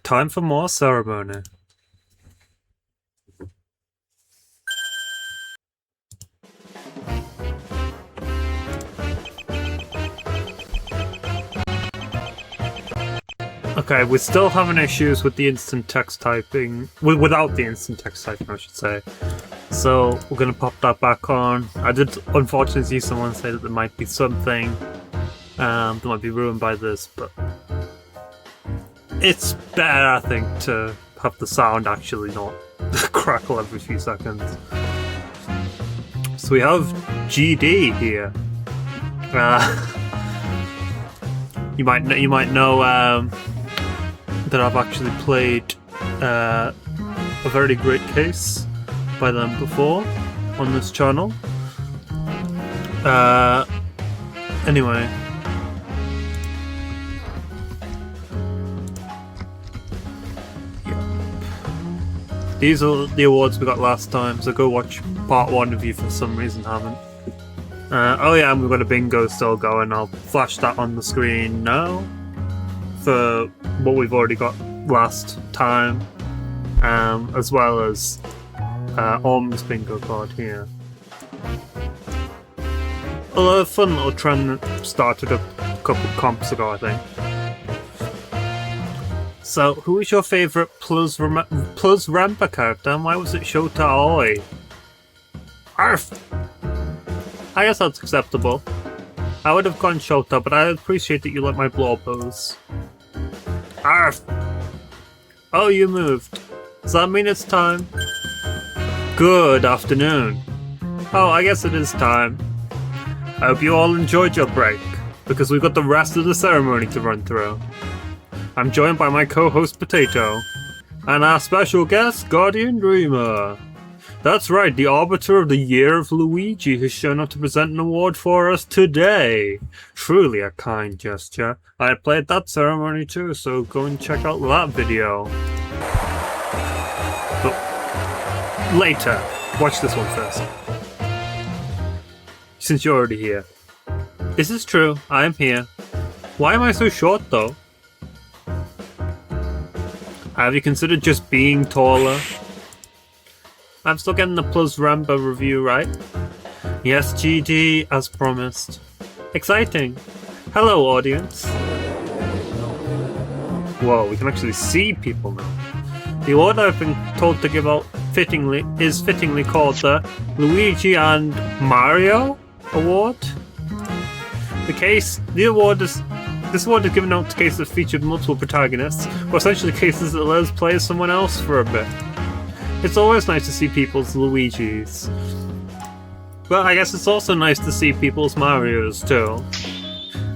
Time for more ceremony. Okay, we're still having issues with the instant text typing. Without the instant text typing, I should say. So, we're gonna pop that back on. I did unfortunately see someone say that there might be something that might be ruined by this, but it's better, I think, to have the sound actually not crackle every few seconds. So we have GD here. You might know that I've actually played a very great case by them before on this channel. Anyway. These are the awards we got last time, so go watch part 1 if you for some reason haven't. Oh yeah, and we've got a bingo still going. I'll flash that on the screen now for what we've already got last time, as well as Om's bingo card here. A fun little trend that started a couple of comps ago, I think. So, who is your favourite Plus Rampa character, and why was it Shota Aoi? Arf! I guess that's acceptable. I would have gone Shota, but I appreciate that you like my blow pose. Arf! Oh, you moved. Does that mean it's time? Good afternoon. Oh, I guess it is time. I hope you all enjoyed your break, because we've got the rest of the ceremony to run through. I'm joined by my co-host Potato, and our special guest, Guardian Dreamer. That's right, the Arbiter of the Year of Luigi has shown up to present an award for us today. Truly a kind gesture. I played that ceremony too, so go and check out that video. But later, watch this one first. Since you're already here. This is true, I am here. Why am I so short though? Have you considered just being taller? I'm still getting the Plus Rampa review right. Yes, GD, as promised. Exciting. Hello, audience. Whoa, we can actually see people now. The award I've been told to give out is fittingly called the Luigi and Mario Award. This award is given out to cases that featured multiple protagonists, or essentially cases that let us play as someone else for a bit. It's always nice to see people's Luigis. But I guess it's also nice to see people's Marios too.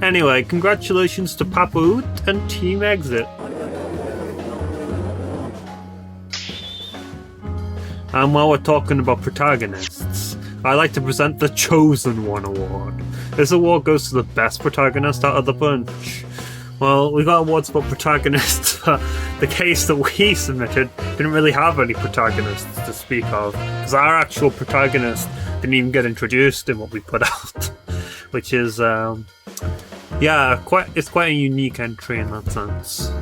Anyway, congratulations to Papa Oot and Team Exit. And while we're talking about protagonists, I like to present the Chosen One Award. This award goes to the best protagonist out of the bunch. Well, we got awards for protagonists, but the case that we submitted didn't really have any protagonists to speak of, because our actual protagonist didn't even get introduced in what we put out, which is, it's quite a unique entry in that sense.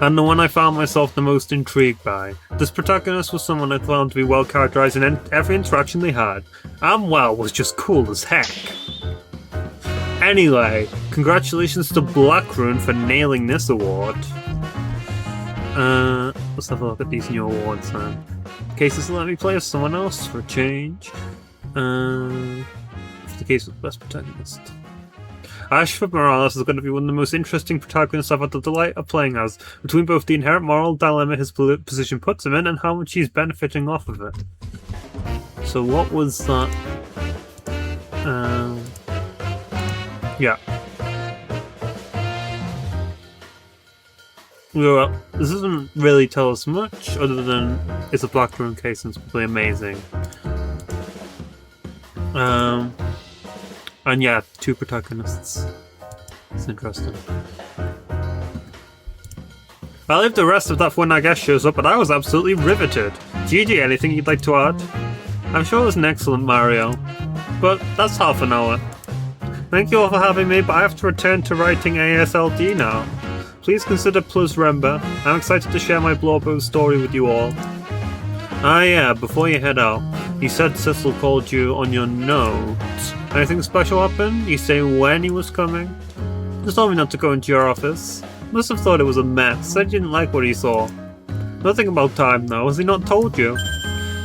And the one I found myself the most intrigued by. This protagonist was someone I found to be well characterized in every interaction they had, and was just cool as heck. Anyway, congratulations to Blackrune for nailing this award. Let's have a look at these new awards then. Cases let me play as someone else for a change. The case with best protagonist. Ashford Morales is going to be one of the most interesting protagonists I've had the delight of playing as, between both the inherent moral dilemma his position puts him in and how much he's benefiting off of it. So what was that? Yeah. Well, this doesn't really tell us much, other than it's a Blackrune case and it's probably amazing. And yeah, 2 protagonists. It's interesting. I'll leave the rest of that for when our guest shows up, but I was absolutely riveted. GG, anything you'd like to add? I'm sure it was an excellent Mario, but that's half an hour. Thank you all for having me, but I have to return to writing ASLD now. please consider Plus Remember. I'm excited to share my Blowbo story with you all. Ah yeah, before you head out, you said Cecil called you on your note. Anything special happened? You say when he was coming? Just told me not to go into your office. Must have thought it was a mess. Said you didn't like what he saw. Nothing about time though, has he not told you?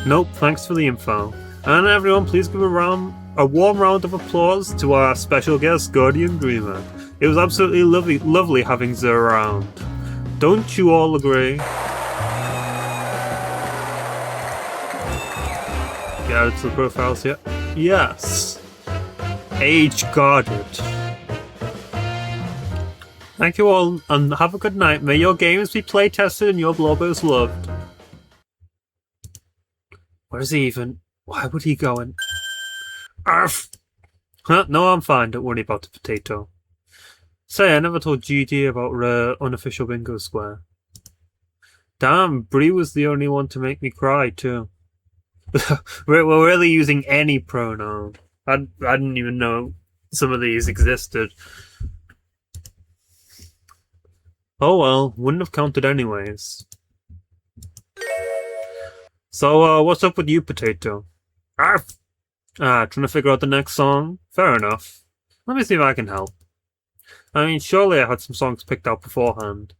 Nope, thanks for the info. And everyone, please give a warm round of applause to our special guest, Guardian Dreamer. It was absolutely lovely having Zer around. Don't you all agree? Get out to the profiles yet? Yes. Age guarded. Thank you all, and have a good night. May your games be play tested and your Blowbos loved. Where's he even? Why would he go in? Arf! Huh, no, I'm fine. Don't worry about the potato. Say, I never told GD about unofficial bingo square. Damn, Bree was the only one to make me cry too. We're really using any pronoun. I didn't even know some of these existed. Oh well, wouldn't have counted anyways. So, what's up with you, Potato? Arf! Trying to figure out the next song? Fair enough. Let me see if I can help. I mean, surely I had some songs picked out beforehand.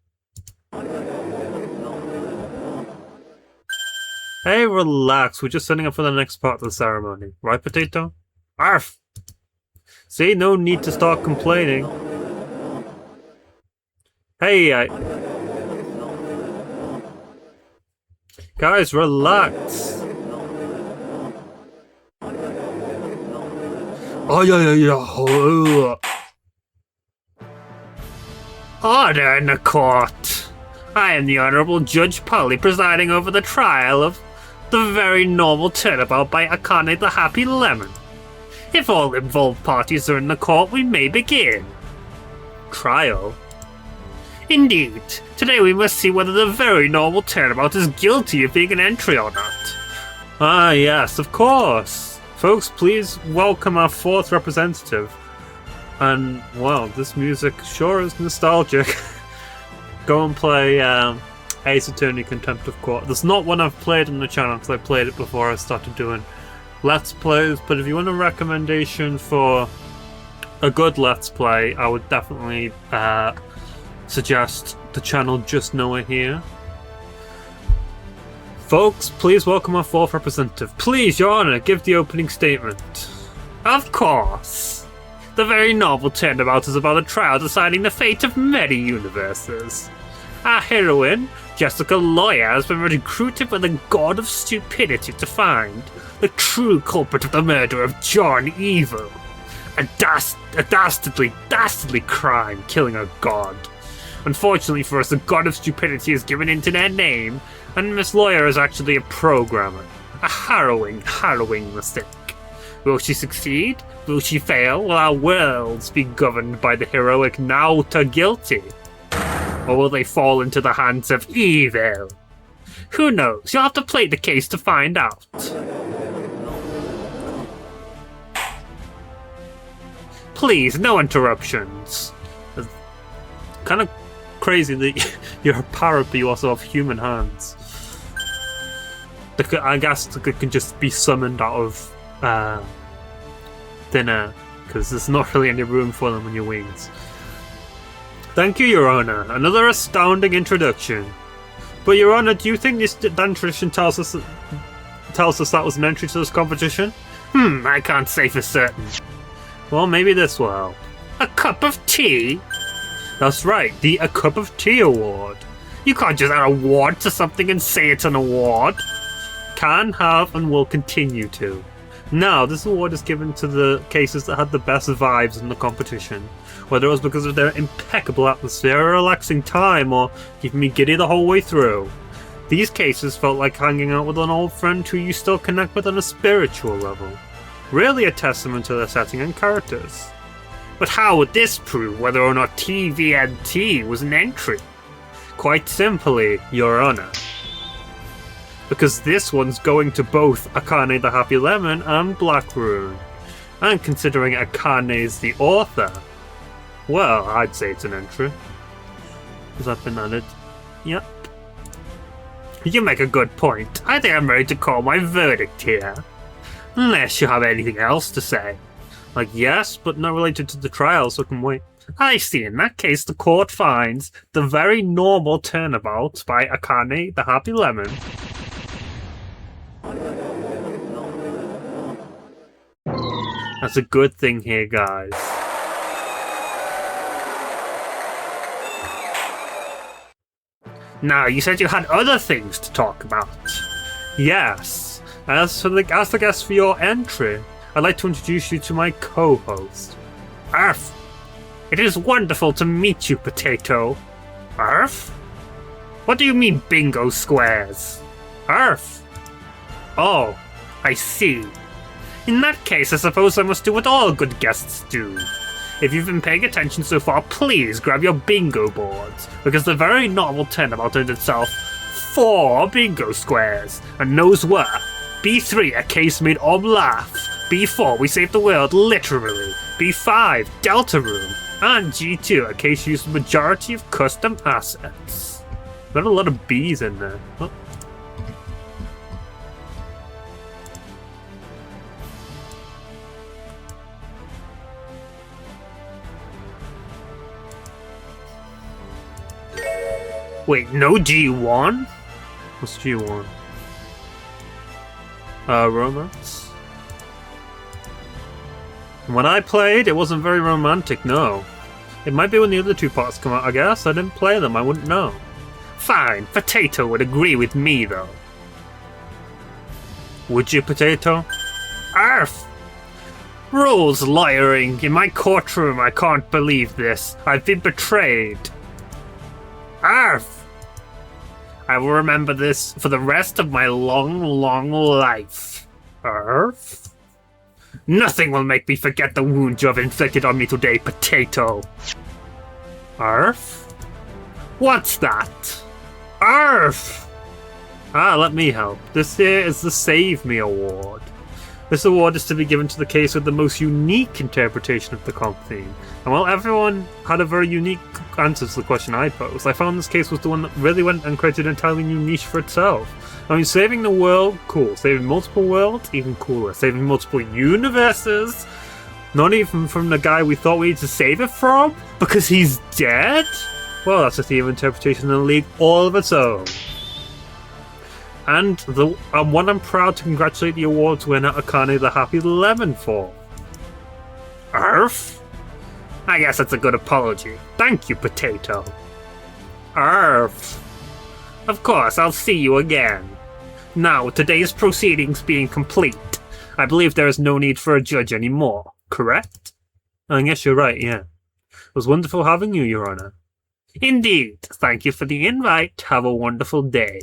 Hey, relax. We're just setting up for the next part of the ceremony. Right, Potato? Arf! See, no need to start complaining. Hey, guys, relax. Oh, yeah. Order in the court. I am the Honourable Judge Polly, presiding over the trial of the very normal turnabout by Akane the Happy Lemon. If all involved parties are in the court, we may begin. Trial? Indeed. Today we must see whether the very normal turnabout is guilty of being an entry or not. Ah, yes, of course. Folks, please welcome our fourth representative. And, wow, this music sure is nostalgic. Go and play Ace Attorney Contempt of Court. That's not one I've played on the channel because I played it before I started doing Let's Plays, but if you want a recommendation for a good Let's Play, I would definitely suggest the channel Just Noah here. Folks, please welcome our fourth representative. Please, Your Honour, give the opening statement. Of course. The very novel turnabout is about a trial deciding the fate of many universes. Our heroine, Jessica Lawyer, has been recruited by the god of stupidity to find the true culprit of the murder of John Evil. A dastardly crime, killing a god. Unfortunately for us, the god of stupidity is given into their name, and Miss Lawyer is actually a programmer. A harrowing mistake. Will she succeed? Will she fail? Will our worlds be governed by the heroic Nauta guilty? Or will they fall into the hands of evil? Who knows? You'll have to play the case to find out. Please, no interruptions. It's kind of crazy that you're a parrot but you also have human hands. I guess they can just be summoned out of thin air, because there's not really any room for them on your wings. Thank you, Your Honour. Another astounding introduction. But Your Honour, do you think this tradition tells us that was an entry to this competition? I can't say for certain. Well, maybe this will help. A cup of tea? That's right, the A Cup of Tea Award. You can't just add award to something and say it's an award. Can, have, and will continue to. Now, this award is given to the cases that had the best vibes in the competition, whether it was because of their impeccable atmosphere, a relaxing time, or keeping me giddy the whole way through. These cases felt like hanging out with an old friend who you still connect with on a spiritual level. Really a testament to their setting and characters. But how would this prove whether or not TVNT was an entry? Quite simply, Your Honour. Because this one's going to both Akane the Happy Lemon and Black Rune. And considering Akane's the author, well, I'd say it's an entry. Has that been added? Yep. You make a good point. I think I'm ready to call my verdict here. Unless you have anything else to say. Like, yes, but not related to the trial, so can wait. I see. In that case, the court finds the very normal turnabout by Akane, the Happy Lemon. That's a good thing here, guys. Now, you said you had other things to talk about. Yes. As the guest for your entry, I'd like to introduce you to my co-host. Arf! It is wonderful to meet you, Potato. Arf? What do you mean, bingo squares? Arf! Oh, I see. In that case, I suppose I must do what all good guests do. If you've been paying attention so far, please grab your bingo boards, because the very novel turnabout in itself 4 bingo squares, and those were B3, a case made laugh, B4, we saved the world literally, B5, Delta Room, and G2, a case used the majority of custom assets. Got a lot of B's in there. Oh. Wait, no G1? What's G1? Romance? When I played, it wasn't very romantic, no. It might be when the other 2 parts come out, I guess. I didn't play them, I wouldn't know. Fine, Potato would agree with me, though. Would you, Potato? Arf! Rules lawyering. In my courtroom, I can't believe this. I've been betrayed. Arf! I will remember this for the rest of my long, long life. Arf? Nothing will make me forget the wound you have inflicted on me today, Potato. Arf? What's that? Arf! Ah, let me help. This here is the Save Me Award. This award is to be given to the case with the most unique interpretation of the comp theme. And while everyone had a very unique answer to the question I posed, I found this case was the one that really went and created an entirely new niche for itself. I mean, saving the world, cool. Saving multiple worlds, even cooler. Saving multiple universes, not even from the guy we thought we needed to save it from, because he's dead? Well, that's a theme interpretation in a league all of its own. And the one I'm proud to congratulate the awards winner, Akane the Happy Lemon, for. Arf? I guess that's a good apology. Thank you, Potato. Arf. Of course, I'll see you again. Now, with today's proceedings being complete, I believe there is no need for a judge anymore, correct? I guess you're right, yeah. It was wonderful having you, Your Honor. Indeed. Thank you for the invite. Have a wonderful day.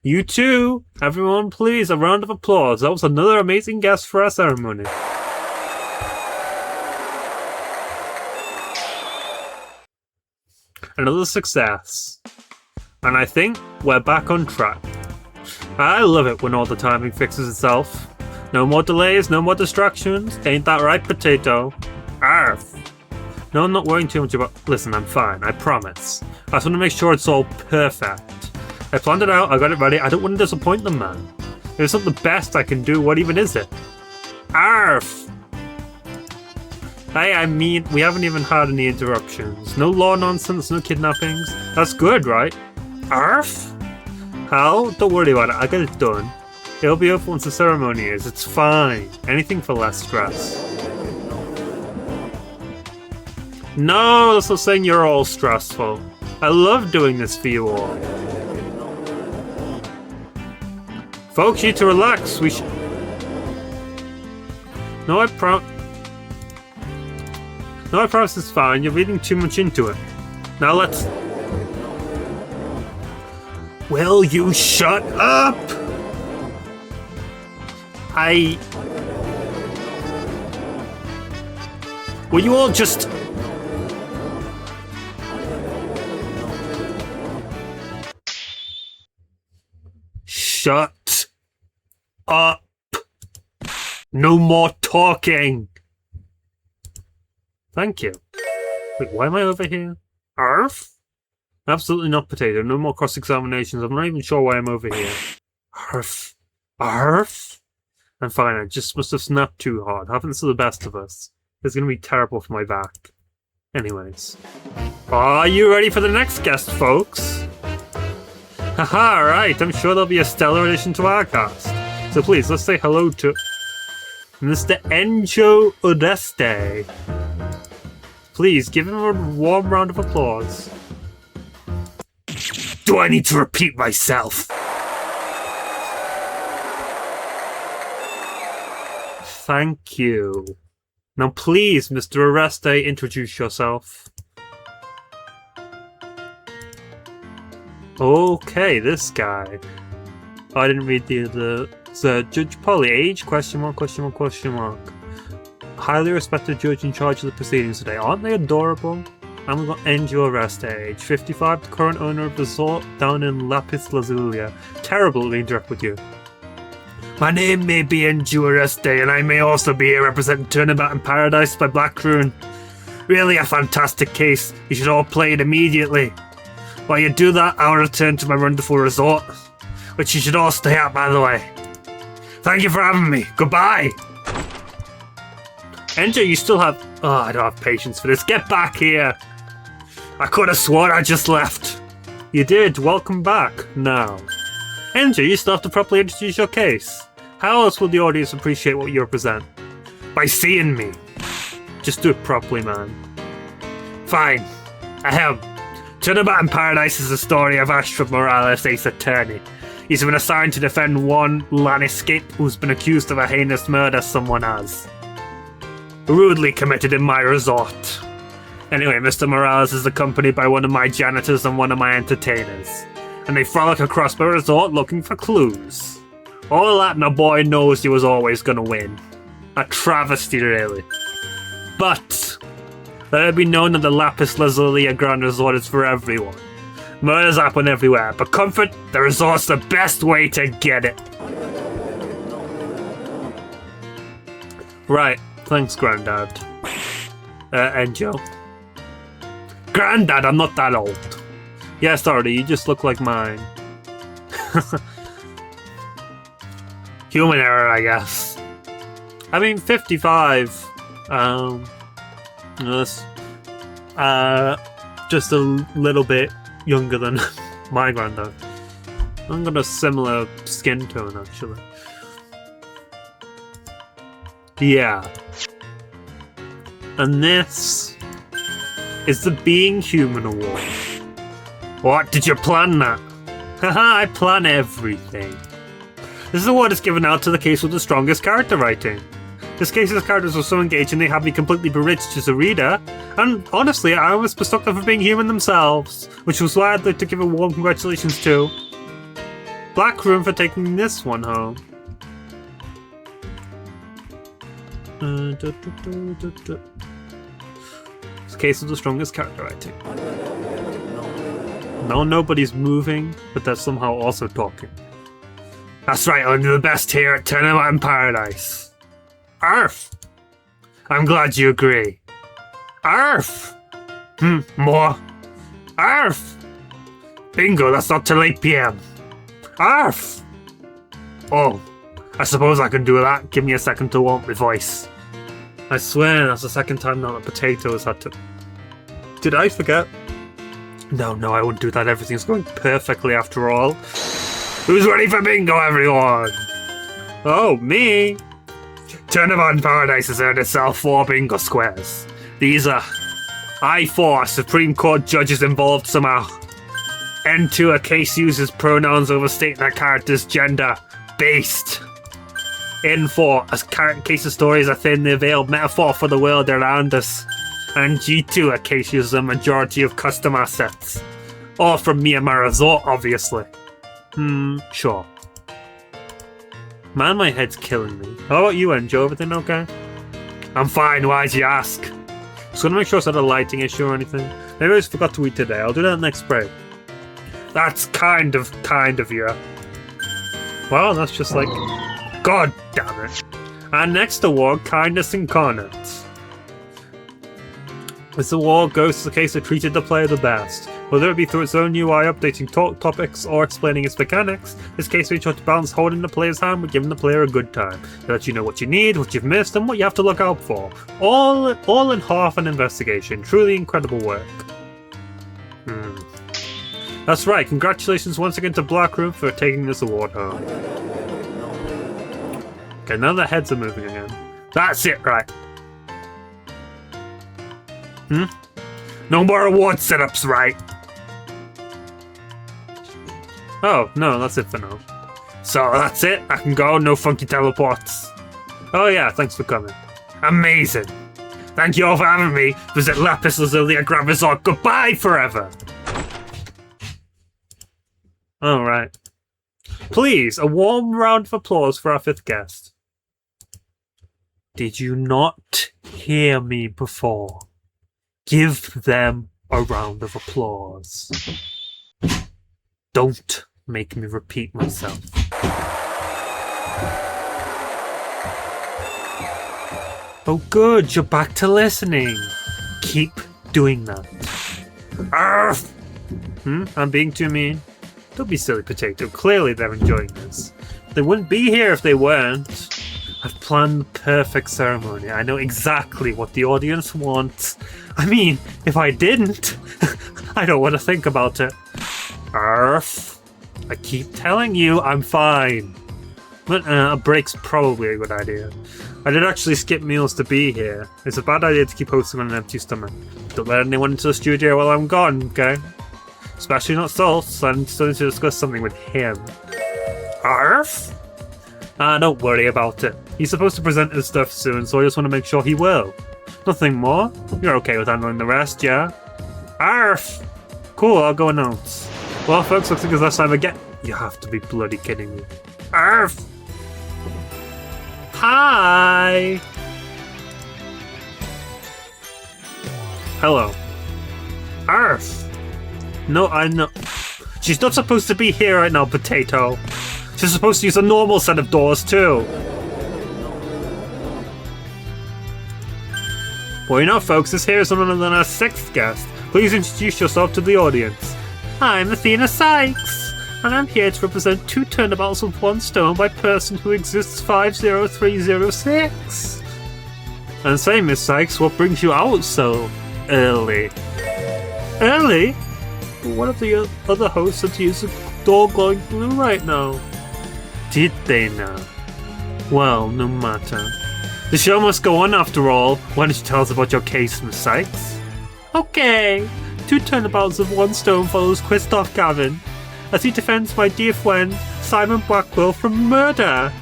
You too! Everyone, please, a round of applause. That was another amazing guest for our ceremony. Another success. And I think we're back on track. I love it when all the timing fixes itself. No more delays, no more distractions. Ain't that right, Potato? Arf! No, I'm not worrying too much about... Listen, I'm fine, I promise. I just want to make sure it's all perfect. I planned it out, I got it ready, I don't want to disappoint them, man. If it's not the best I can do, what even is it? Arf! Hey, I mean, we haven't even had any interruptions. No law nonsense, no kidnappings. That's good, right? Arf? Hal, don't worry about it, I got it done. It'll be over once the ceremony is, it's fine. Anything for less stress. No, that's not saying you're all stressful. I love doing this for you all. Folks, you need to relax. We should. No, I promise it's fine. You're reading too much into it. Now let's. Will you shut up? Will you all just. Shut up. No more talking. Thank you. Wait, why am I over here? Arf? Absolutely not, Potato. No more cross-examinations. I'm not even sure why I'm over here. Arf. Arf? I'm fine. I just must have snapped too hard. Happens to the best of us. It's going to be terrible for my back. Anyways. Are you ready for the next guest, folks? Haha, right. I'm sure there'll be a stellar addition to our cast. So please, let's say hello to Mr. Enjo Odeste. Please, give him a warm round of applause. Do I need to repeat myself? Thank you. Now please, Mr. Oreste, introduce yourself. Okay, this guy. I didn't read the Judge Polly. Age? Question mark, question mark, question mark. Highly respected judge in charge of the proceedings today. Aren't they adorable? I'm going to end your arrest age. 55, the current owner of the resort down in Lapis Lazulia. Terrible to interact with you. My name may be Enju Oreste, and I may also be here representing Turnabout in Paradise by Black Rune. Really a fantastic case. You should all play it immediately. While you do that, I'll return to my wonderful resort, which you should all stay at, by the way. Thank you for having me. Goodbye. Enjo, you still have... Oh, I don't have patience for this. Get back here. I could have sworn I just left. You did. Welcome back. Now. Enjo, you still have to properly introduce your case. How else will the audience appreciate what you represent? By seeing me. Just do it properly, man. Fine. Ahem. Turnabout in Paradise is the story of Astrid Morales, Ace Attorney. He's been assigned to defend one landscape who's been accused of a heinous murder someone has rudely committed in my resort. Anyway, Mr. Morales is accompanied by one of my janitors and one of my entertainers, and they frolic across my resort looking for clues. All that and a boy knows he was always gonna win. A travesty, really. But let it be known that the Lapis Lazuli Grand Resort is for everyone. Murders happen everywhere, but comfort, the resort's the best way to get it. Right, thanks, Grandad. Enjo. Grandad, I'm not that old. Yeah, sorry, you just look like mine. Human error, I guess. I mean, 55. That's just a little bit younger than my granddad. I've got a similar skin tone, actually. Yeah. And this is the Being Human Award. What? Did you plan that? Haha, I plan everything. This award is given out to the case with the strongest character writing. This case's characters were so engaging they had me completely bewitched as a reader, and honestly, I was mistook them for being human themselves, which was why I'd like to give a warm congratulations to Black Rune for taking this one home. This case with the strongest character writing. No, nobody's moving, but they're somehow also talking. That's right, only the best here at Turnabout in Paradise. Arf! I'm glad you agree. Arf! More. Arf! Bingo, that's not till 8 PM. Arf! Oh, I suppose I can do that. Give me a second to warm my voice. I swear that's the second time now that Potato has had to... Did I forget? No, I wouldn't do that. Everything's going perfectly after all. Who's ready for bingo, everyone? Oh, me! Turnabout in Paradise has earned itself 4 bingo squares. These are I4 Supreme Court judges involved somehow. N2 a case uses pronouns overstating a character's gender. Based. N4 a case of stories a thinly veiled metaphor for the world around us. And G2 a case uses a majority of custom assets. All from me and my resort, obviously. Sure. Man, my head's killing me. How about you, Enjo? Everything okay? I'm fine, why'd you ask? Just gonna make sure it's not a lighting issue or anything. Maybe I just forgot to eat today. I'll do that next break. That's kind of you. Well, that's just like... God damn it. Our next award, Kindness Incarnate. This award goes to the case that treated the player the best. Whether it be through its own UI updating topics or explaining its mechanics, this case we try to balance holding the player's hand with giving the player a good time, so that you know what you need, what you've missed, and what you have to look out for. All in half an investigation. Truly incredible work. That's right, congratulations once again to Blackroom for taking this award home. Okay, now the heads are moving again. That's it, right? No more award setups, right? Oh, no, that's it for now. So that's it? I can go? No funky teleports? Oh yeah, thanks for coming. Amazing! Thank you all for having me. Visit Lapis Lazuli and Grand Resort. Goodbye forever! Alright. Please, a warm round of applause for our 5th guest. Did you not hear me before? Give them a round of applause. Don't make me repeat myself. Oh good, you're back to listening. Keep doing that. Arf! I'm being too mean. Don't be silly, Potato. Clearly they're enjoying this. They wouldn't be here if they weren't. I've planned the perfect ceremony. I know exactly what the audience wants. I mean, if I didn't, I don't want to think about it. Arf! I keep telling you, I'm fine. But a break's probably a good idea. I did actually skip meals to be here. It's a bad idea to keep hosting on an empty stomach. Don't let anyone into the studio while I'm gone, okay? Especially not Salts. I'm still need to discuss something with him. Arf? Don't worry about it. He's supposed to present his stuff soon, so I just want to make sure he will. Nothing more? You're okay with handling the rest, yeah? Arf! Cool, I'll go announce. Well, folks, looks like it's last time again. You have to be bloody kidding me. Arf! Hi! Hello. Arf! No, I know. She's not supposed to be here right now, Potato. She's supposed to use a normal set of doors, too. Well, you know, folks, this here is none other than our 6th guest. Please introduce yourself to the audience. I'm Athena Sykes, and I'm here to represent 2 turnabouts with 1 stone by person who exists 50306. And say, Miss Sykes, what brings you out so early? Early? One of the other hosts had to use a door glowing blue right now. Did they now? Well, no matter. The show must go on after all. Why don't you tell us about your case, Miss Sykes? Okay. 2 turnabouts of 1 stone follows Christoph Gavin as he defends my dear friend Simon Blackwell from murder.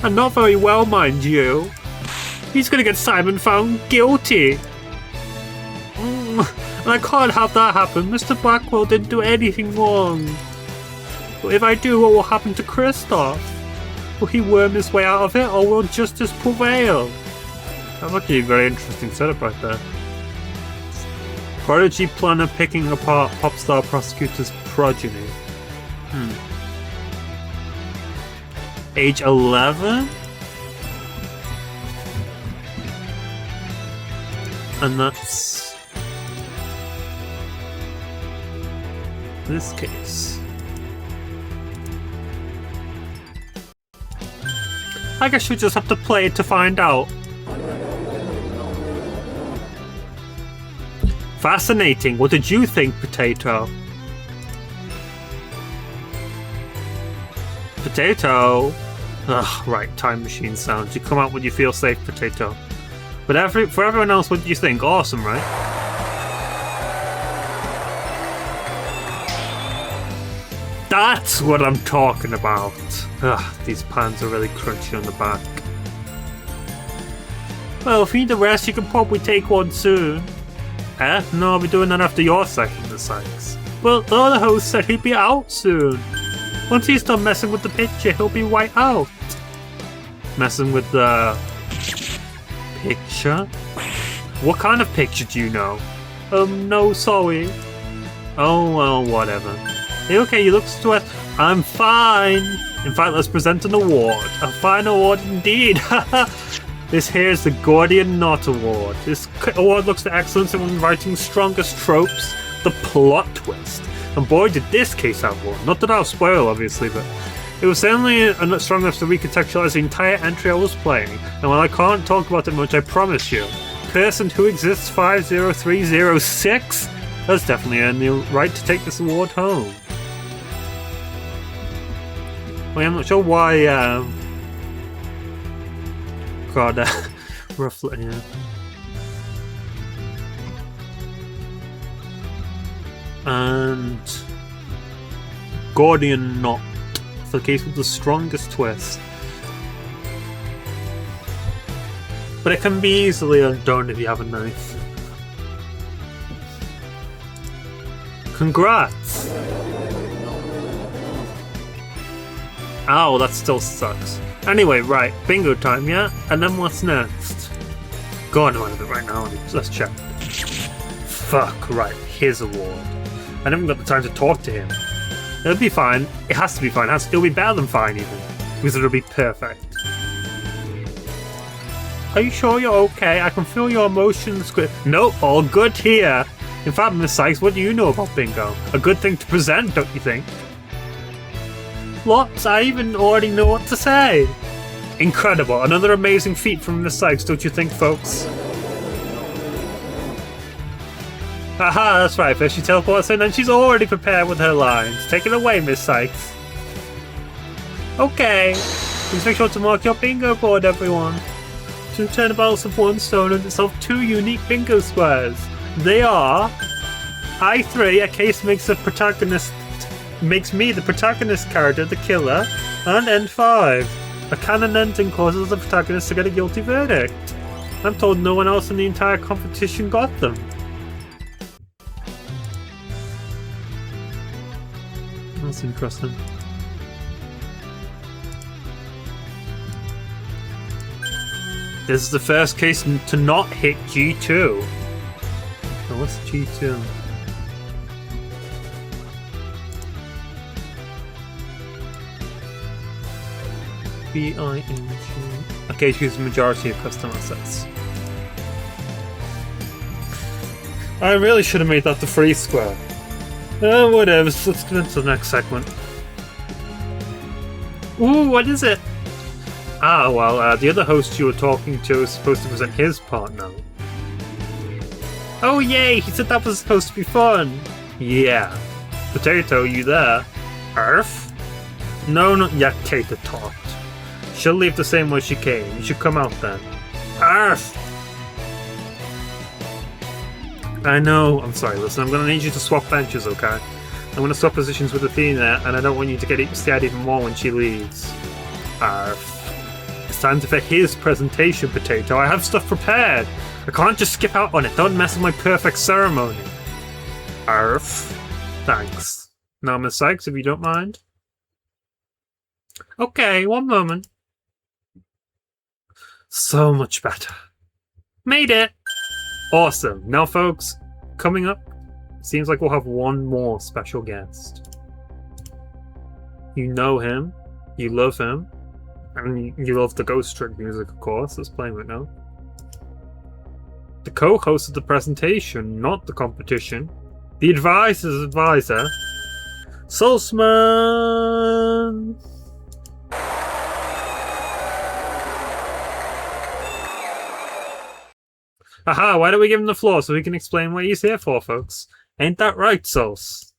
And not very well, mind you. He's gonna get Simon found guilty. And I can't have that happen. Mr. Blackwell didn't do anything wrong. But if I do, what will happen to Christoph? Will he worm his way out of it, or will justice prevail? That's actually a very interesting setup right there. Prodigy planner picking apart pop star prosecutor's progeny. Age 11? And that's this case. I guess we just have to play it to find out. Fascinating. What did you think, Potato? Potato? Ugh, right, time machine sounds. You come out when you feel safe, Potato. But for everyone else, what do you think? Awesome, right? That's what I'm talking about. Ugh, these pans are really crunchy on the back. Well, if you need a rest, you can probably take one soon. Eh? No, I'll be doing that after your section, the Sykes. Well, the other host said he'd be out soon. Once he's done messing with the picture, he'll be right out. Messing with the picture? What kind of picture do you know? No, sorry. Oh, well, whatever. Hey, okay, you look stressed. I'm fine. In fact, let's present an award. A fine award indeed. This here is the Gordian Knot Award. This award looks for excellence in writing strongest tropes, the plot twist. And boy, did this case have one. Not that I'll spoil, obviously, but it was certainly strong enough to recontextualize the entire entry I was playing. And while I can't talk about it much, I promise you, person who exists 50306 has definitely earned the right to take this award home. Well, I'm not sure why. God, roughly, yeah. And Gordian Knot for the case with the strongest twist. But it can be easily undone if you have a knife. Congrats! Ow, that still sucks. Anyway, right, bingo time, yeah? And then what's next? Go on out of it right now, let's check. Fuck, right, his award. I never got the time to talk to him. It'll be fine. It has to be fine. It'll be better than fine, even. Because it'll be perfect. Are you sure you're okay? I can feel your emotions. Nope, all good here. In fact, Miss Sykes, what do you know about bingo? A good thing to present, don't you think? Lots. I even already know what to say. Incredible. Another amazing feat from Miss Sykes, don't you think, folks? Haha, that's right. First she teleports in and she's already prepared with her lines. Take it away, Miss Sykes. Okay. Please make sure to mark your bingo board, everyone. To turnabouts of one stone and itself 2 unique bingo squares. They are I3, a case makes me the protagonist character, the killer, and N5. A canon ending causes the protagonist to get a guilty verdict. I'm told no one else in the entire competition got them. That's interesting. This is the first case to not hit G2. Oh, what's G2? BING. Okay, choose the majority of custom assets. I really should have made that the free square. Whatever, let's get into the next segment. Ooh, what is it? Ah, well, the other host you were talking to is supposed to present his part now. Oh yay, he said that was supposed to be fun! Yeah. Potato, you there? Earth? No, not yet, Kata talked. She'll leave the same way she came. You should come out then. Earth! I know. I'm sorry, listen, I'm gonna need you to swap benches, okay? I'm gonna swap positions with Athena, and I don't want you to get scared even more when she leaves. It's time for his presentation, Potato. I have stuff prepared. I can't just skip out on it. Don't mess with my perfect ceremony. Thanks. Now, Miss Sykes, if you don't mind. Okay, one moment. So much better. Made it! Awesome. Now, folks, coming up, seems like we'll have one more special guest. You know him, you love him, and you love the Ghost Trick music, of course. Let's play it now. The co-host of the presentation, not the competition. The advisor's advisor, Salzman! Aha, why don't we give him the floor so he can explain what he's here for, folks? Ain't that right, Sauce?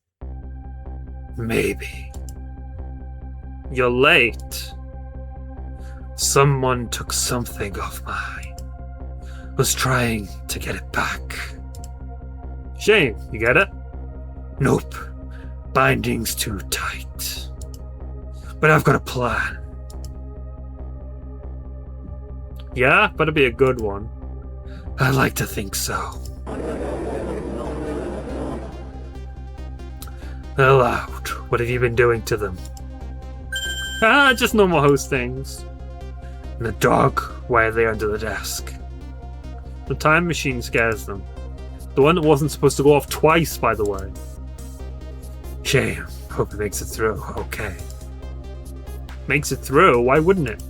Maybe. You're late. Someone took something of mine. Was trying to get it back. Shame, you get it? Nope. Binding's too tight. But I've got a plan. Yeah, better be a good one. I like to think so. Aloud, what have you been doing to them? Just normal host things. And the dog, why are they under the desk? The time machine scares them. The one that wasn't supposed to go off twice, by the way. Shame. Hope it makes it through. Okay. Makes it through? Why wouldn't it?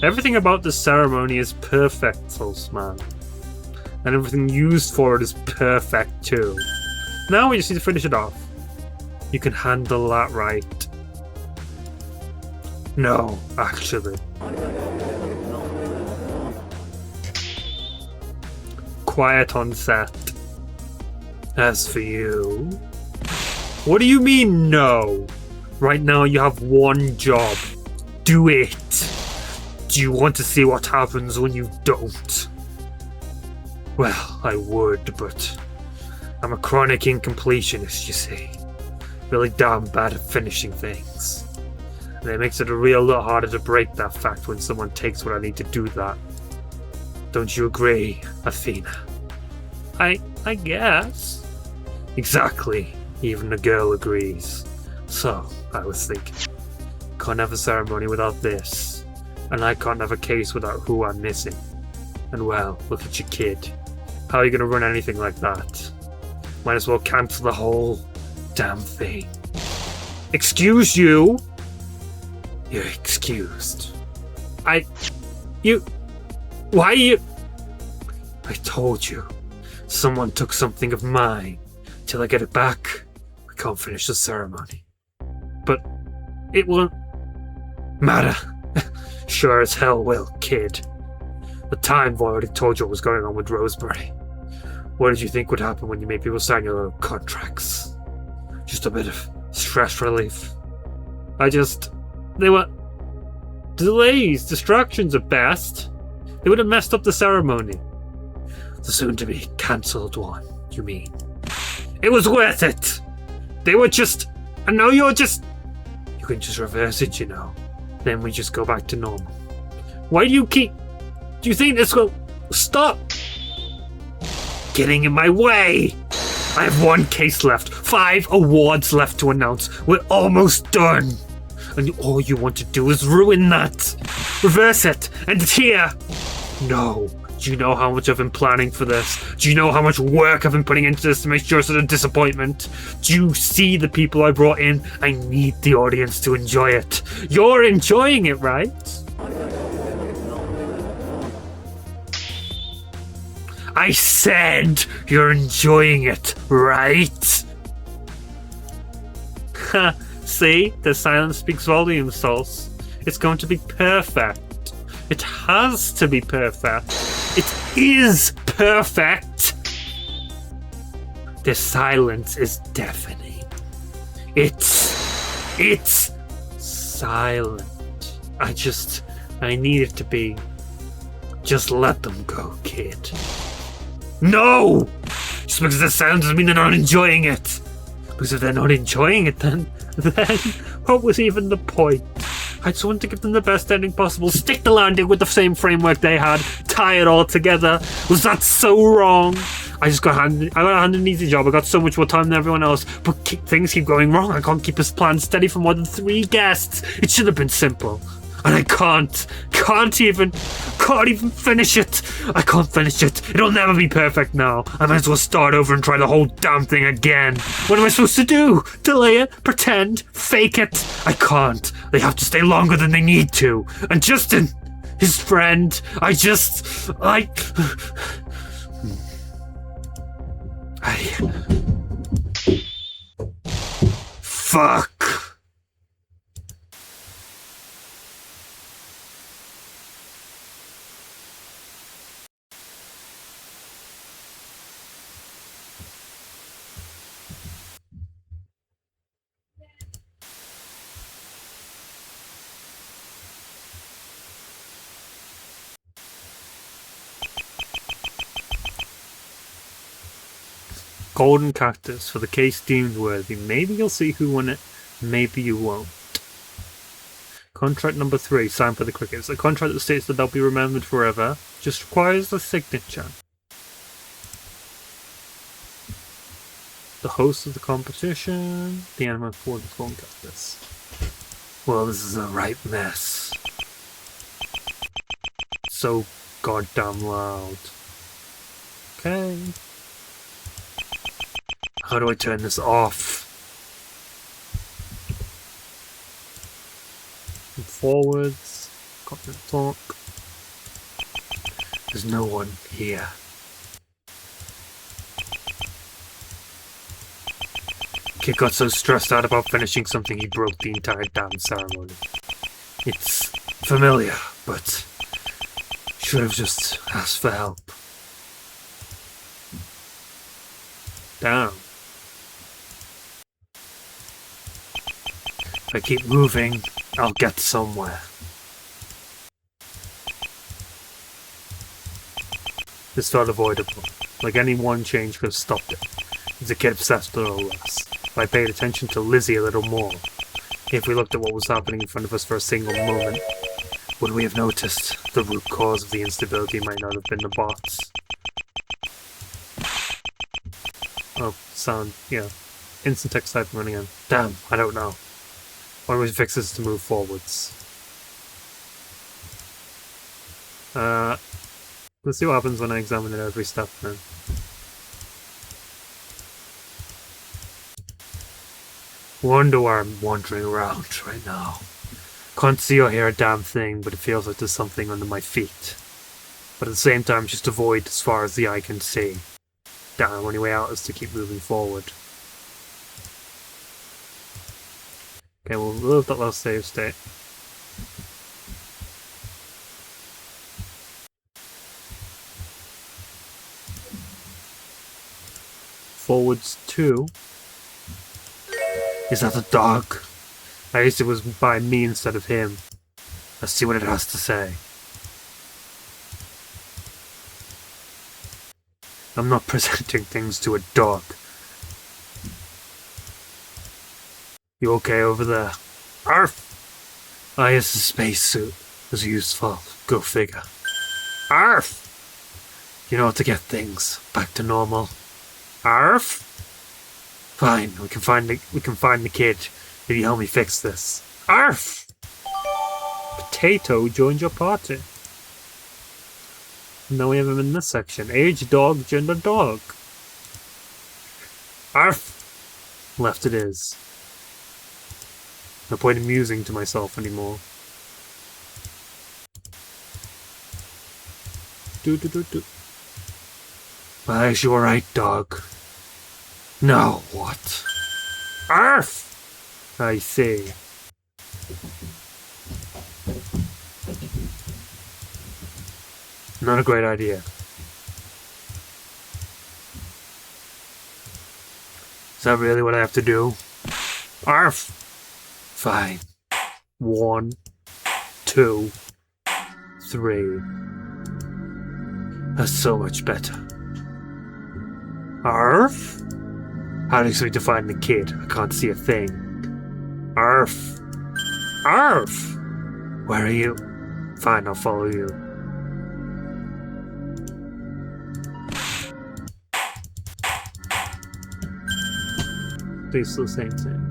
Everything about this ceremony is perfect, Salzman. And everything used for it is perfect too. Now we just need to finish it off. You can handle that, right? No, actually. Quiet on set. As for you... What do you mean, no? Right now you have one job. Do it. Do you want to see what happens when you don't? Well, I would, but I'm a chronic incompletionist, you see. Really damn bad at finishing things. And it makes it a real lot harder to break that fact when someone takes what I need to do that. Don't you agree, Athena? I guess. Exactly. Even the girl agrees. So, I was thinking, can't have a ceremony without this. And I can't have a case without who I'm missing. And well, look at your kid. How are you going to run anything like that? Might as well cancel the whole damn thing. Excuse you? You're excused. Why are you... I told you. Someone took something of mine. Till I get it back, we can't finish the ceremony. But it won't matter. Sure as hell will, kid. The Times already told you what was going on with Roseberry. What did you think would happen when you made people sign your little contracts? Just a bit of stress relief. They were delays, distractions at best. They would have messed up the ceremony. The soon-to-be cancelled one, you mean? It was worth it! They were just... And now you're just... You can just reverse it, you know. Then we just go back to normal. Why do you keep... Do you think this will... Stop! Getting in my way! I have one case left. 5 awards left to announce. We're almost done. And all you want to do is ruin that. Reverse it. And it's here. No. Do you know how much I've been planning for this? Do you know how much work I've been putting into this to make sure it's not a disappointment? Do you see the people I brought in? I need the audience to enjoy it. You're enjoying it, right? I said you're enjoying it, right? Ha, see? The silence speaks volumes, Sauce. It's going to be perfect. It has to be perfect. It is perfect. The silence is deafening. It's silent. I need it to be. Just let them go, kid. No! Just because the sound doesn't mean they're not enjoying it. Because if they're not enjoying it, then what was even the point? I just wanted to give them the best ending possible. Stick the landing with the same framework they had. Tie it all together. Was that so wrong? I got handed an easy job. I got so much more time than everyone else. But things keep going wrong. I can't keep this plan steady for more than 3 guests. It should have been simple. And I can't even finish it. I can't finish it. It'll never be perfect now. I might as well start over and try the whole damn thing again. What am I supposed to do? Delay it? Pretend? Fake it? I can't. They have to stay longer than they need to. And Justin, his friend, fuck. Golden cactus for the case deemed worthy. Maybe you'll see who won it, maybe you won't. Contract number 3, signed for the Crickets. A contract that states that they'll be remembered forever, just requires a signature. The host of the competition, the animal for the golden cactus. Well, this is a right mess. So goddamn loud. Okay. How do I turn this off? And forwards. Content talk. There's no one here. Kid got so stressed out about finishing something he broke the entire damn ceremony. It's familiar, but should have just asked for help. Damn. If I keep moving, I'll get somewhere. This felt avoidable. Like any one change could have stopped it. As a kid obsessed with it or less. If I paid attention to Lizzie a little more. If we looked at what was happening in front of us for a single moment, would we have noticed the root cause of the instability might not have been the bots? Oh, sound, yeah. Instant text typing running in. Damn, I don't know. Why don't we fix this to move forwards? Let's see what happens when I examine it every step then. Wonder why I'm wandering around right now. Can't see or hear a damn thing, but it feels like there's something under my feet. But at the same time, just avoid as far as the eye can see. Damn, only way out is to keep moving forward. Okay, we'll live that last save state. Forwards 2. Is that a dog? At least it was by me instead of him. Let's see what it has to say. I'm not presenting things to a dog. You okay over there? Arf! Ah, yes, the spacesuit was useful. Go figure. Arf! You know how to get things back to normal. Arf! Fine, we can find the kid if you help me fix this. Arf! Potato joined your party. Now we have him in this section. Age, dog, gender, dog. Arf! Left it is. No point in musing to myself anymore. Well, is you alright, dog? No, what? Arf! I see. Not a great idea. Is that really what I have to do? Arf! Fine. 1, 2, 3. That's so much better. Arf? How do you expect to find the kid? I can't see a thing. Arf! Arf! Where are you? Fine, I'll follow you. It's the same thing.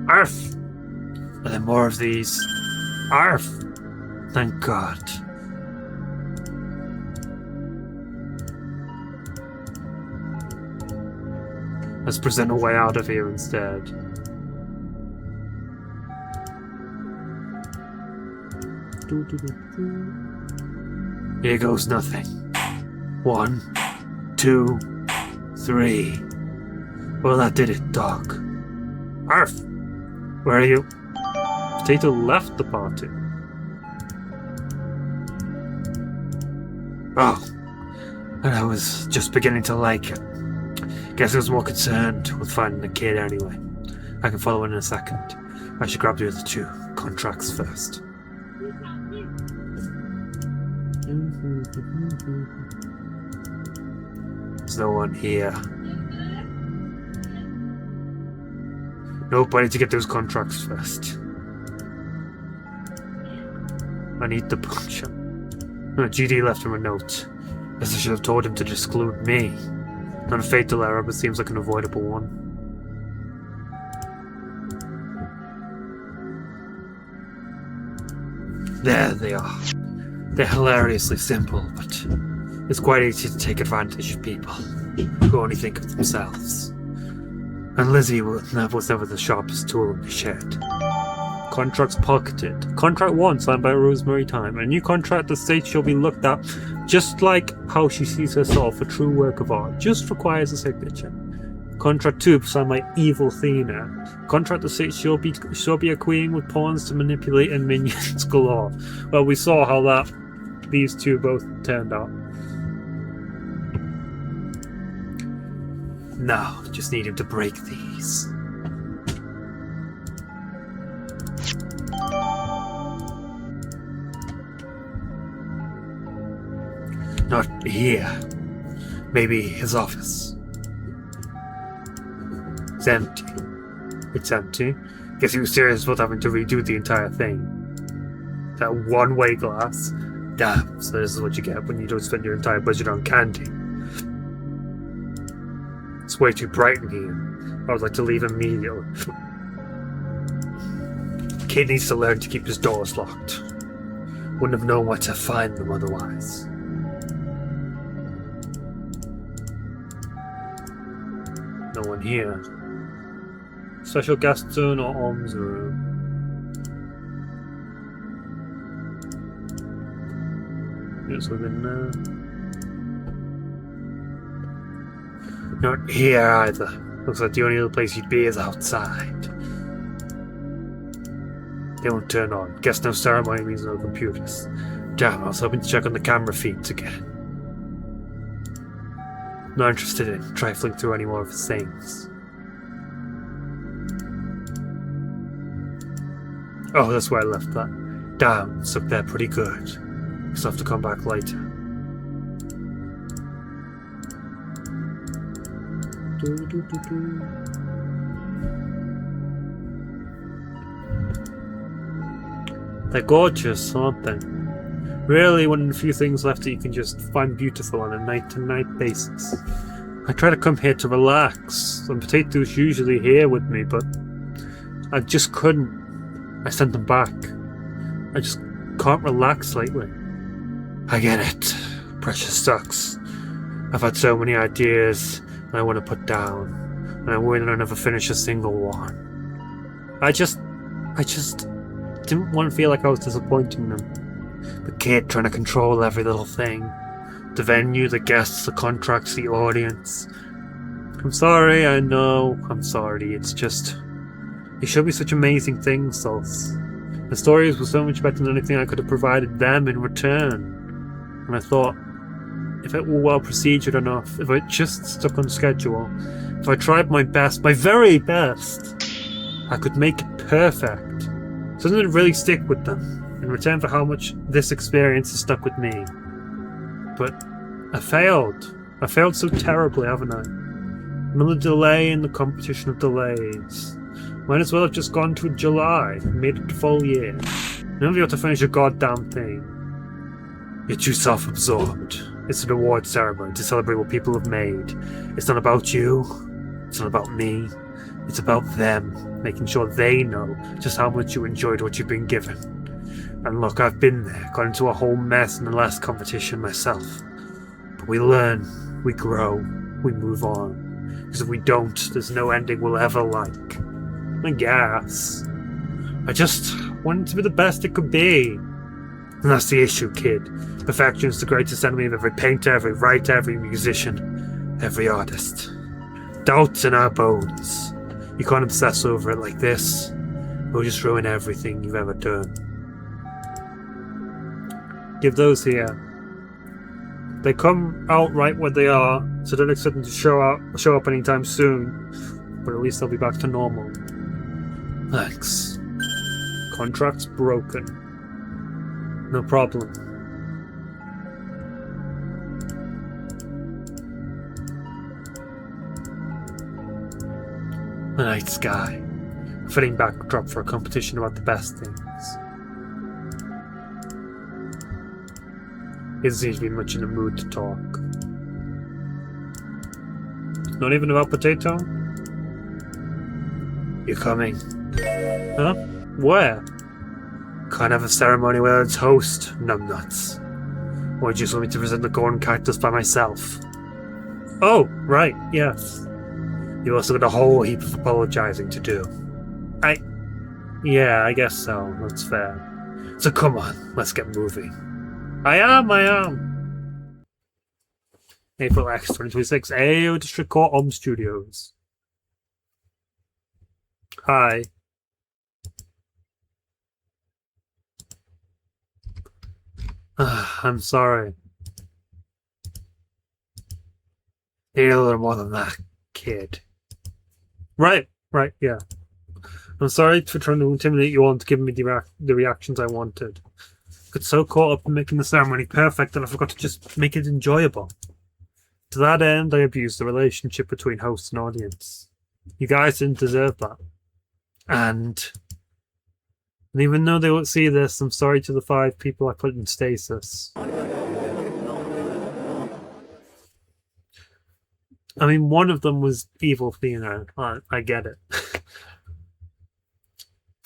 Arf! Are there more of these? Arf! Thank God. Let's present a way out of here instead. Here goes nothing. 1, 2, 3. Well, that did it, dog. Arf! Where are you? Potato left the party. Oh, and I was just beginning to like it. Guess I was more concerned with finding the kid anyway. I can follow in a second. I should grab the other 2 contracts first. There's no one here. Nope, I need to get those contracts first. I need the puncher. GD left him a note. Guess I should have told him to exclude me. Not a fatal error, but seems like an avoidable one. There they are. They're hilariously simple, but it's quite easy to take advantage of people who only think of themselves. And Lizzie was never the sharpest tool in the shed. Contracts pocketed. Contract 1 signed by Rosemary Time. A new contract that states she'll be looked at Just like how she sees herself, a true work of art just requires a signature. Contract 2, beside my evil Athena. Contract 6, she'll be a queen with pawns to manipulate and minions galore. Well, we saw how these two both turned out. Now, just need him to break these. Not here. Maybe his office. It's empty. It's empty. Guess he was serious about having to redo the entire thing. That one-way glass. Damn, so this is what you get when you don't spend your entire budget on candy. It's way too bright in here. I would like to leave immediately. Kid needs to learn to keep his doors locked. Wouldn't have known where to find them otherwise. No one here. Special guest zone or omroom? It's within there. Not here either. Looks like the only other place you'd be is outside. They won't turn on. Guess no ceremony means no computers. Damn, I was hoping to check on the camera feeds again. Not interested in trifling through any more of his things. Oh, that's where I left that. Damn, it's up there pretty good. Guess I'll have to come back later. They're gorgeous, aren't they? Really one of the few things left that you can just find beautiful on a night-to-night basis. I try to come here to relax, and Potato's usually here with me, but I just couldn't. I sent them back. I just can't relax lately. I get it. Pressure sucks. I've had so many ideas that I want to put down, and I'm worried that I'll never finish a single one. I just didn't want to feel like I was disappointing them. The kid trying to control every little thing. The venue, the guests, the contracts, the audience. I'm sorry, I know, I'm sorry. It's just... You showed me such amazing things, Sulce. The stories were so much better than anything I could have provided them in return. And I thought, if it were well procedured enough, if I just stuck on schedule, if I tried my best, my very best, I could make it perfect. So doesn't it really stick with them? In return for how much this experience has stuck with me. But I failed. I failed so terribly, haven't I? Another delay in the competition of delays. Might as well have just gone to July and made it a full year. None of you have to finish a goddamn thing. You're too self-absorbed. It's an award ceremony to celebrate what people have made. It's not about you. It's not about me. It's about them, making sure they know just how much you enjoyed what you've been given. And look, I've been there, got into a whole mess in the last competition myself. But we learn, we grow, we move on. Because if we don't, there's no ending we'll ever like. I guess. I just want it to be the best it could be. And that's the issue, kid. Perfection is the greatest enemy of every painter, every writer, every musician, every artist. Doubt's in our bones. You can't obsess over it like this. It'll just ruin everything you've ever done. Give those here. They come out right where they are, so don't expect them to show up anytime soon. But at least they'll be back to normal. Thanks. Contract's broken. No problem. The night sky. A fitting backdrop for a competition about the best things. He doesn't seem to be much in the mood to talk. Not even about Potato? You're coming. Huh? Where? Can't have a ceremony without its host, numbnuts. Or do you just want me to present the golden cactus by myself? Oh, right, yes. You've also got a whole heap of apologizing to do. Yeah, I guess so. That's fair. So come on, let's get moving. I am. April X 2026, AO District Court, Studios. Hi. I'm sorry. You're a little more than that, kid. Right, yeah. I'm sorry for trying to intimidate you all into giving me the reactions I wanted. I got so caught up in making the ceremony perfect that I forgot to just make it enjoyable. To that end, I abused the relationship between host and audience. You guys didn't deserve that. And even though they won't see this, I'm sorry to the 5 people I put in stasis. I mean, one of them was evil Athena. I get it.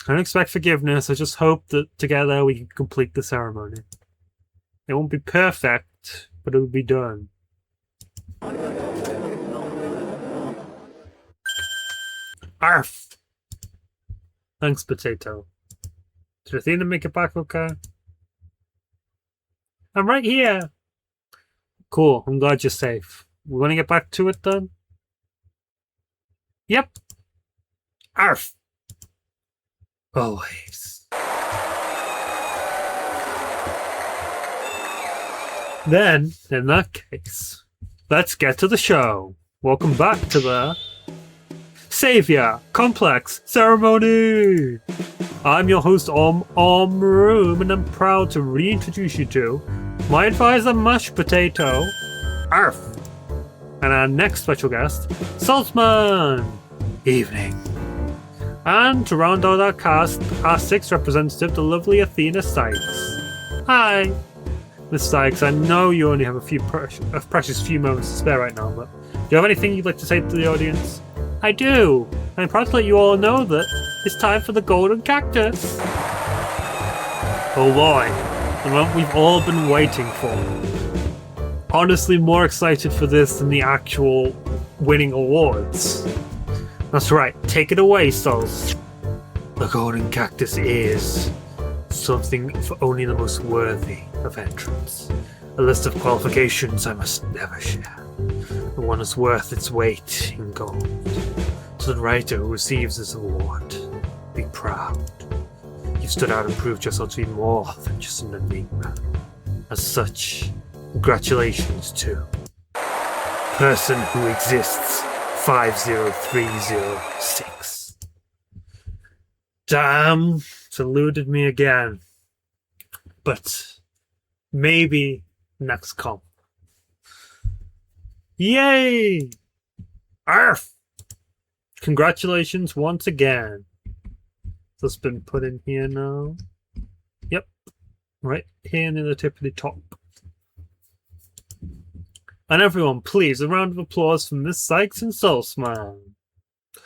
I don't expect forgiveness. I just hope that together we can complete the ceremony. It won't be perfect, but it will be done. Arf! Thanks, Potato. Did Athena make it back okay? I'm right here! Cool, I'm glad you're safe. We want to get back to it then? Yep. Arf! Always. Then, in that case, let's get to the show. Welcome back to the Savior Complex Ceremony! I'm your host, omroom, and I'm proud to reintroduce you to my advisor, Mashed Potato, Arf, and our next special guest, Saltman. Evening. And to round out our cast, our 6th representative, the lovely Athena Sykes. Hi! Miss Sykes, I know you only have a precious few moments to spare right now, but do you have anything you'd like to say to the audience? I do! I'm proud to let you all know that it's time for the golden cactus! Oh boy, the moment we've all been waiting for. Honestly, more excited for this than the actual winning awards. That's right, take it away, Souls. The golden cactus is something for only the most worthy of entrants. A list of qualifications I must never share. The one is worth its weight in gold. To the writer who receives this award, be proud. You've stood out and proved yourself to be more than just an enigma. As such, congratulations to person who exists 50306. Damn, it's eluded me again. But maybe next comp. Yay! Arf! Congratulations once again. That's been put in here now. Yep. Right here near the tip of the top. And everyone, please, a round of applause for Miss Sykes and Saltman.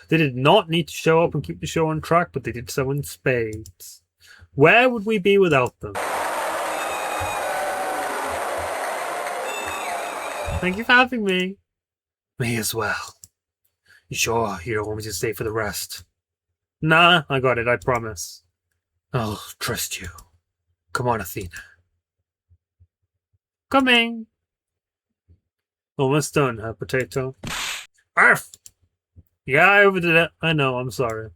They did not need to show up and keep the show on track, but they did so in spades. Where would we be without them? Thank you for having me. Me as well. You sure you don't want me to stay for the rest? Nah, I got it, I promise. I'll trust you. Come on, Athena. Coming. Almost done, huh, Potato? Arf! Yeah, I overdid it. I know, I'm sorry.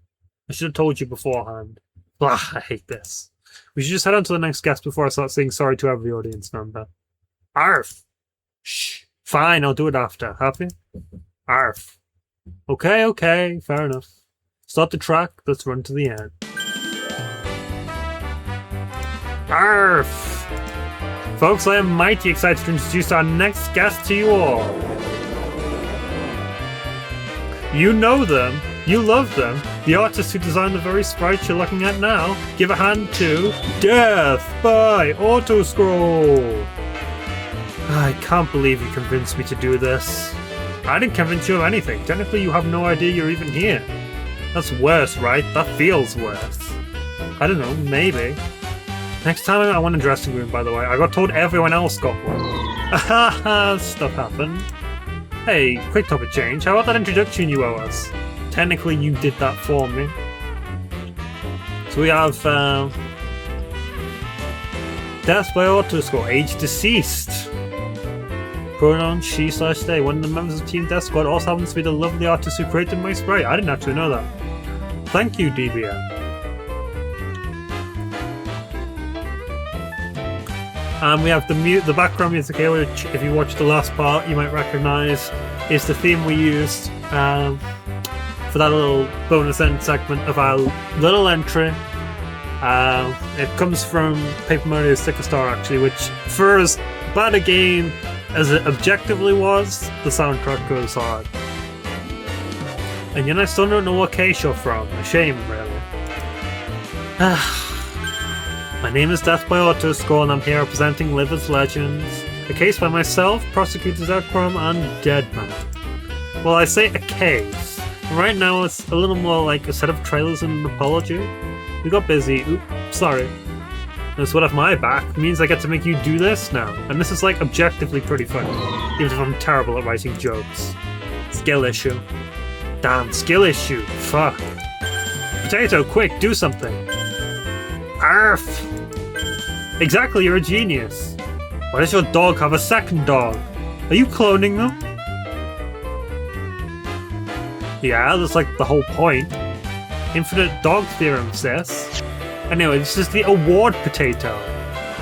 I should have told you beforehand. Blah, I hate this. We should just head on to the next guest before I start saying sorry to every audience member. Arf! Shh. Fine, I'll do it after. Happy? Arf. Okay, fair enough. Start the track, let's run to the end. Arf! Folks, I am mighty excited to introduce our next guest to you all. You know them, you love them, the artist who designed the very sprites you're looking at now. Give a hand to Death by Autoscroll. I can't believe you convinced me to do this. I didn't convince you of anything. Technically, you have no idea you're even here. That's worse, right? That feels worse. I don't know, maybe. Next time I want a dressing room, by the way. I got told everyone else got one. Ahaha, stuff happened. Hey, quick topic change. How about that introduction you owe us? Technically, you did that for me. So we have Death by Autoscroll, age deceased. Pronoun she/they. One of the members of Team Death Squad also happens to be the lovely artist who created my sprite. I didn't actually know that. Thank you, DBM. And we have the background music here, which, if you watch the last part, you might recognise is the theme we used for that little bonus end segment of our little entry. It comes from Paper Mario Sticker Star, actually, which, for as bad a game as it objectively was, the soundtrack goes hard. And I still don't know what case you're from. A shame, really. My name is Death by Autoscore, and I'm here representing Live as Legends, a case by myself, Prosecutors Outcrom, and Deadman. Well, I say a case. Right now it's a little more like a set of trailers and an apology. We got busy. Oops, sorry. And sweat off my back means I get to make you do this now. And this is like objectively pretty funny, even if I'm terrible at writing jokes. Skill issue. Damn, skill issue. Fuck. Potato, quick, do something. Arf! Exactly, you're a genius. Why does your dog have a second dog? Are you cloning them? Yeah, that's like the whole point. Infinite dog theorem, sis. Anyway, this is the award potato.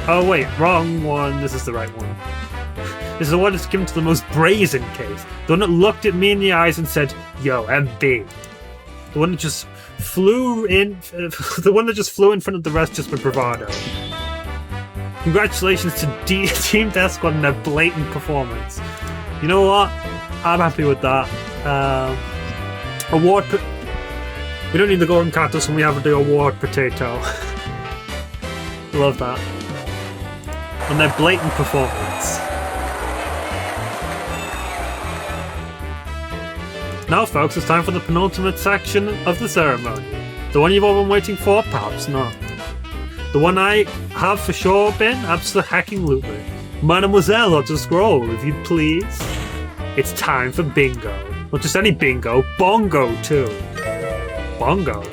Oh wait, wrong one. This is the right one. This is the one that's given to the most brazen case. The one that looked at me in the eyes and said, "Yo, MB." The one that just flew in. The one that just flew in front of the rest just with bravado. Congratulations to Team Death Squad on their blatant performance. You know what? I'm happy with that. Award. We don't need the golden cactus when we have the award potato. Love that. On their blatant performance. Now, folks, it's time for the penultimate section of the ceremony. The one you've all been waiting for? Perhaps not. The one I have for sure been? Absolutely. Mademoiselle, or to scroll, if you'd please. It's time for bingo. Not just any bingo, bongo too. Bongo?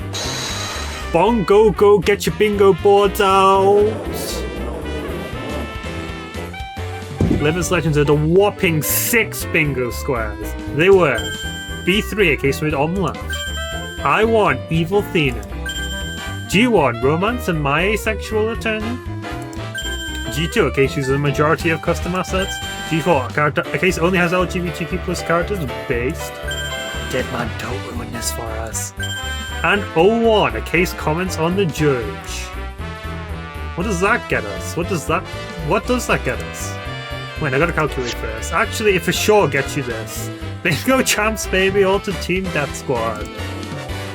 Bongo, go get your bingo boards out! Live as Legends had a whopping 6 bingo squares. They were B3, a case with Omlaff. I1, Evil Thena. G1, Romance and My Asexual Attorney. G2, a case uses a majority of custom assets. G4, a case only has LGBTQ plus characters based. Deadman, don't ruin this for us. And 01, a case comments on the judge. What does that get us? What does that get us? Wait, I gotta calculate first. Actually, it for sure gets you this. Bingo champs, baby, all to Team Death Squad.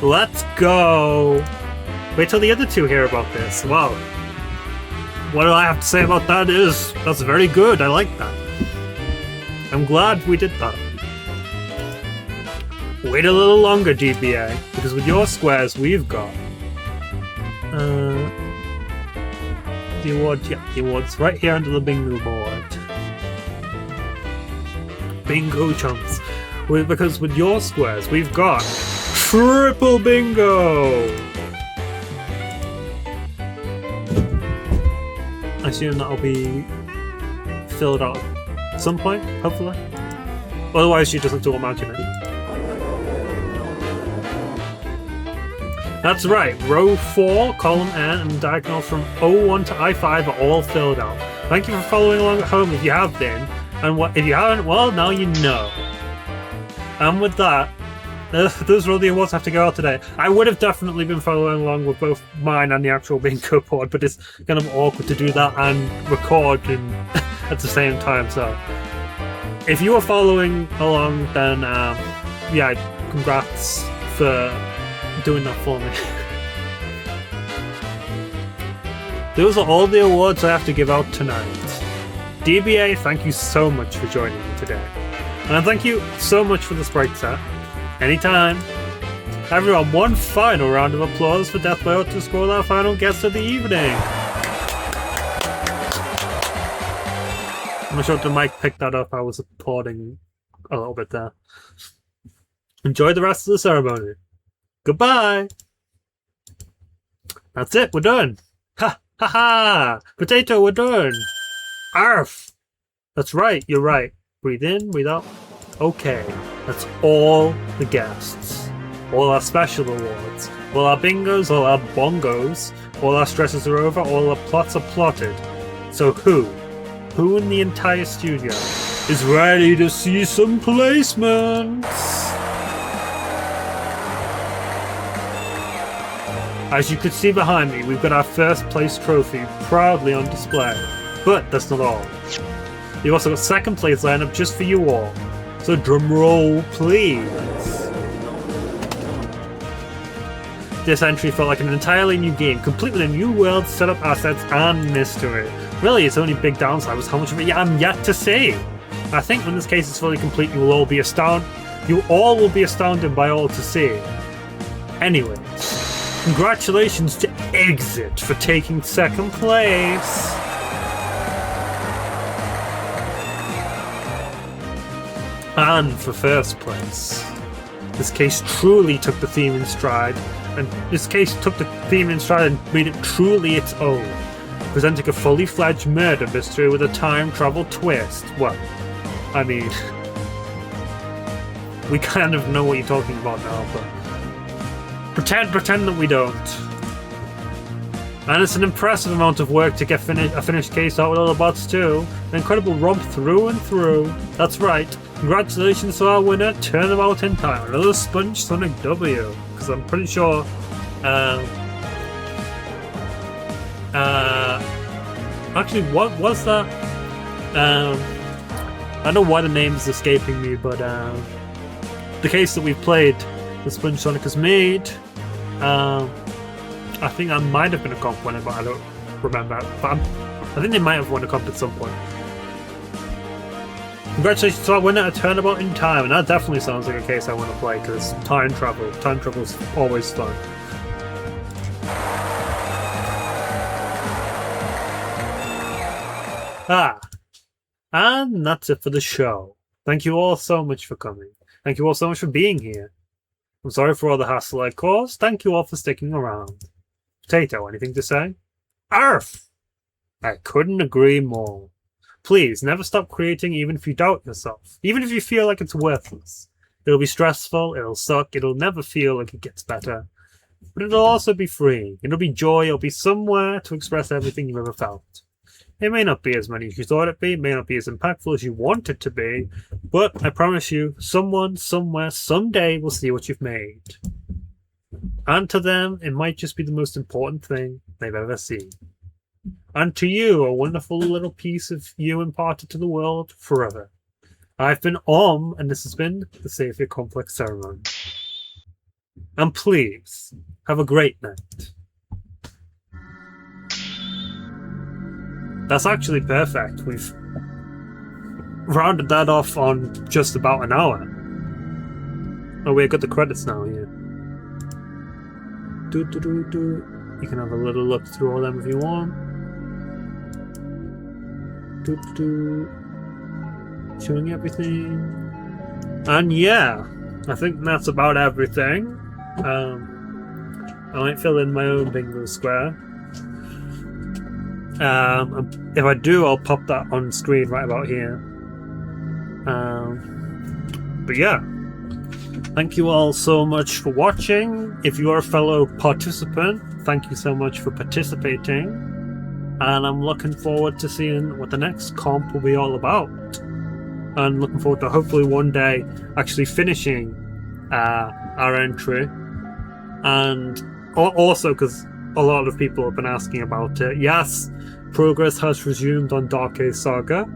Let's go! Wait till the other two hear about this. Wow. What do I have to say about that is, that's very good, I like that. I'm glad we did that. Wait a little longer, DBA, because with your squares we've got the award, the award's right here under the bingo board. Bingo chunks. Because with your squares we've got triple bingo! I assume that'll be filled out at some point, hopefully. Otherwise you just have to imagine it. That's right, row 4, column N, and diagonal from O1 to I5 are all filled out. Thank you for following along at home if you have been, and if you haven't, well, now you know. And with that, those are all the awards I have to go out today. I would have definitely been following along with both mine and the actual bingo board, but it's kind of awkward to do that and record at the same time, so if you are following along, then yeah, congrats for doing that for me. Those are all the awards I have to give out tonight. DBA, thank you so much for joining me today. And thank you so much for the sprite set. Anytime. Everyone, one final round of applause for Death by Autoscore, our final guest of the evening. I'm not sure if the mic picked that up. I was applauding a little bit there. Enjoy the rest of the ceremony. Goodbye. That's it. We're done. Ha ha ha. Potato, we're done. Arf. That's right. You're right. Breathe in, breathe out. Okay, that's all the guests. All our special awards. All our bingos, all our bongos. All our stresses are over, all our plots are plotted. So who in the entire studio is ready to see some placements? As you could see behind me, we've got our first place trophy proudly on display. But that's not all. We've also got second place lineup just for you all. So drum roll, please. This entry felt like an entirely new game, complete with a new world, setup, assets, and mystery. Really, its only big downside was how much of it I'm yet to see. I think when this case is fully complete, you all will be astounded by all to see. Anyways, congratulations to Exit for taking second place. And for first place. This case truly took the theme in stride, and made it truly its own, presenting a fully fledged murder mystery with a time travel twist. Well, I mean, we kind of know what you're talking about now, but pretend that we don't. And it's an impressive amount of work to get a finished case out with all the bots too. An incredible romp through and through. That's right. Congratulations to our winner, Turnabout in Time. Another Sponge Sonic W. Because I'm pretty sure... actually, what was that? I don't know why the name is escaping me, but the case that we've played, the Sponge Sonic has made, I think I might have been a comp winner, but I don't remember. But I think they might have won a comp at some point. Congratulations to our winner, A Turnabout in Time, and that definitely sounds like a case I want to play, because time travel. Time travel's always fun. And that's it for the show. Thank you all so much for coming. Thank you all so much for being here. I'm sorry for all the hassle I caused. Thank you all for sticking around. Potato, anything to say? Arf! I couldn't agree more. Please, never stop creating even if you doubt yourself. Even if you feel like it's worthless. It'll be stressful, it'll suck, it'll never feel like it gets better. But it'll also be free. It'll be joy, it'll be somewhere to express everything you've ever felt. It may not be as many as you thought it'd be, it may not be as impactful as you want it to be, but I promise you, someone, somewhere, someday will see what you've made. And to them, it might just be the most important thing they've ever seen. And to you, a wonderful little piece of you imparted to the world forever. I've been and this has been the Savior Complex Ceremony. And please, have a great night. That's actually perfect. We've rounded that off on just about an hour. Oh, we've got the credits now here. You can have a little look through all them if you want. Showing everything. And yeah, I think that's about everything. I might fill in my own bingo square. If I do, I'll pop that on screen right about here. But yeah, thank you all so much for watching. If you are a fellow participant, thank you so much for participating. And I'm looking forward to seeing what the next comp will be all about. And looking forward to hopefully one day actually finishing our entry. And also, because a lot of people have been asking about it, yes, progress has resumed on Dark Age Saga.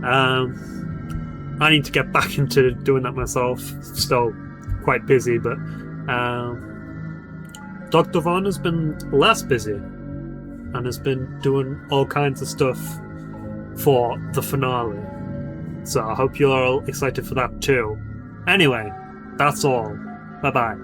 I need to get back into doing that myself. Still quite busy, but Dr. Vaughn has been less busy and has been doing all kinds of stuff for the finale. So I hope you're all excited for that too. Anyway, that's all. Bye-bye.